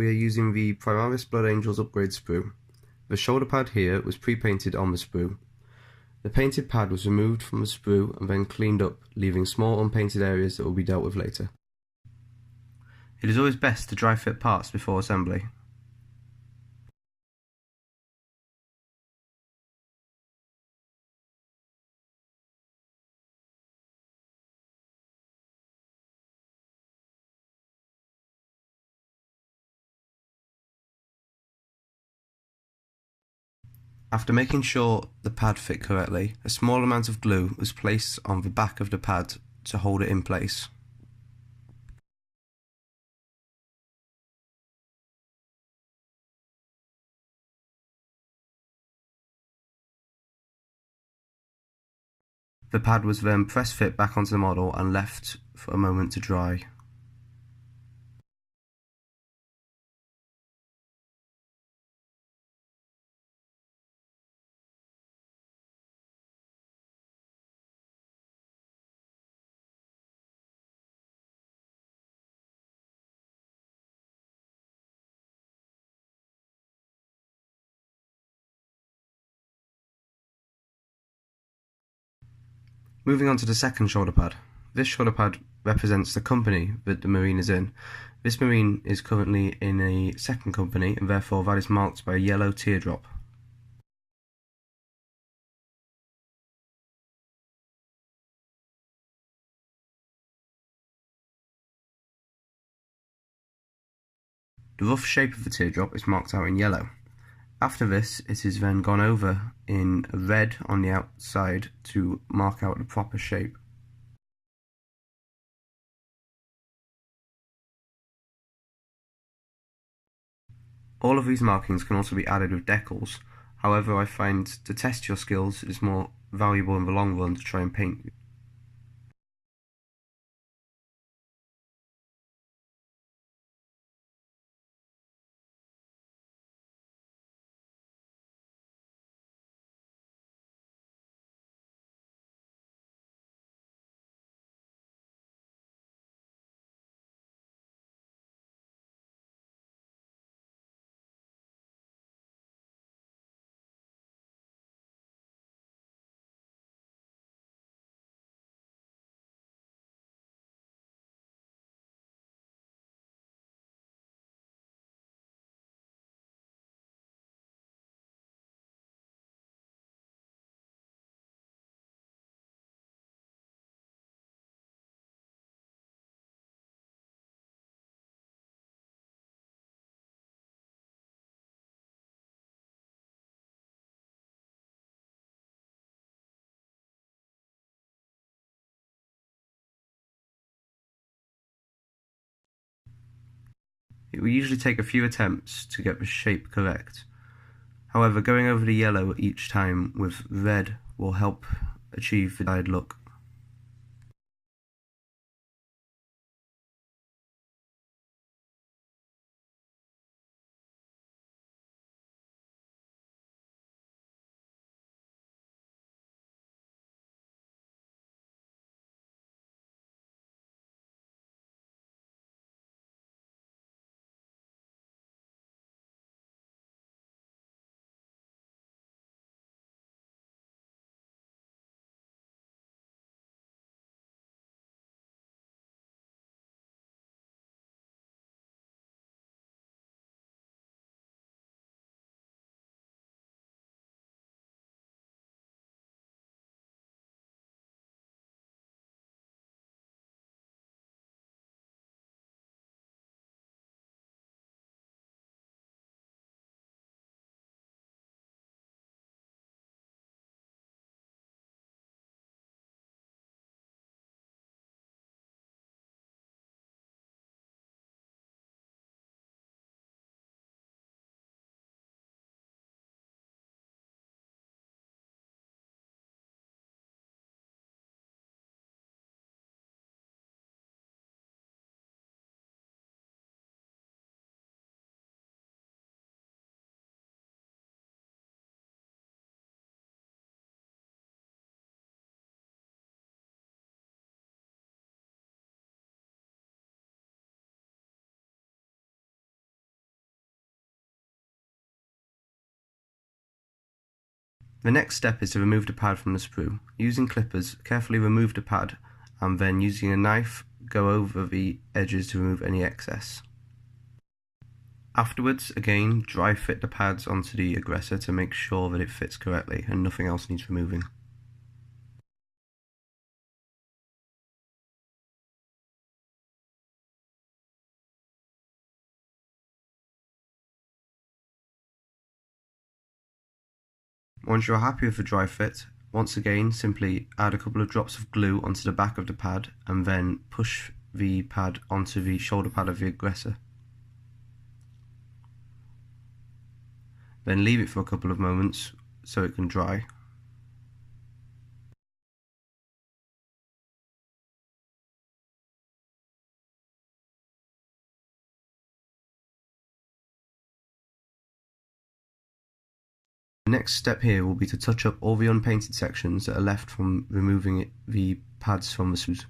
we are using the Primaris Blood Angels upgrade sprue. The shoulder pad here was pre-painted on the sprue. The painted pad was removed from the sprue and then cleaned up, leaving small unpainted areas that will be dealt with later. It is always best to dry fit parts before assembly. After making sure the pad fit correctly, a small amount of glue was placed on the back of the pad to hold it in place. The pad was then press fit back onto the model and left for a moment to dry. Moving on to the second shoulder pad. This shoulder pad represents the company that the marine is in. This marine is currently in a second company and therefore that is marked by a yellow teardrop. The rough shape of the teardrop is marked out in yellow. After this, it is then gone over in red on the outside to mark out the proper shape. All of these markings can also be added with decals, however I find to test your skills is more valuable in the long run to try and paint. It will usually take a few attempts to get the shape correct. However, going over the yellow each time with red will help achieve the desired look. The next step is to remove the pad from the sprue. Using clippers, carefully remove the pad and then using a knife go over the edges to remove any excess. Afterwards, again, dry fit the pads onto the aggressor to make sure that it fits correctly and nothing else needs removing. Once you are happy with the dry fit, once again simply add a couple of drops of glue onto the back of the pad and then push the pad onto the shoulder pad of the aggressor. Then leave it for a couple of moments so it can dry. The next step here will be to touch up all the unpainted sections that are left from removing the pads from the sprues.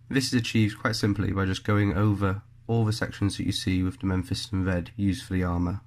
This is achieved quite simply by just going over all the sections that you see with the Mephiston red used for the armour.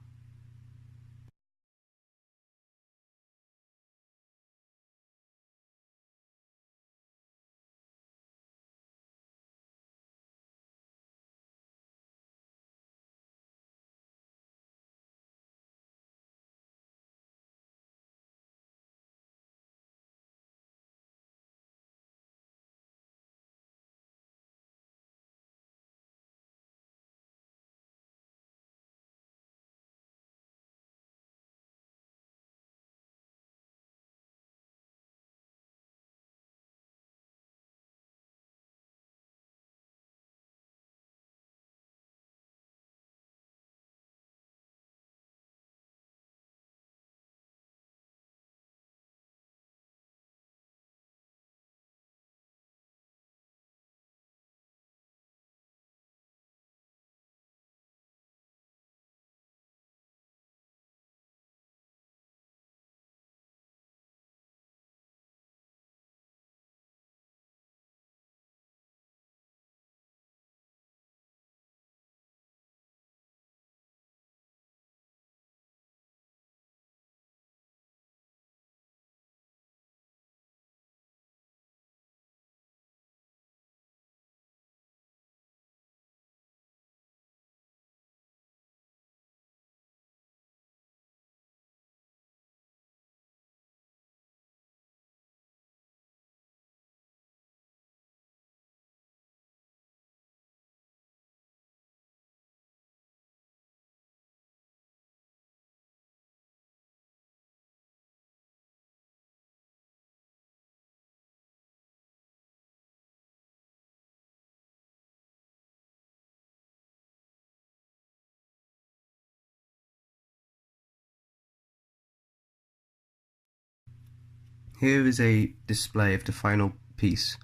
Here is a display of the final piece.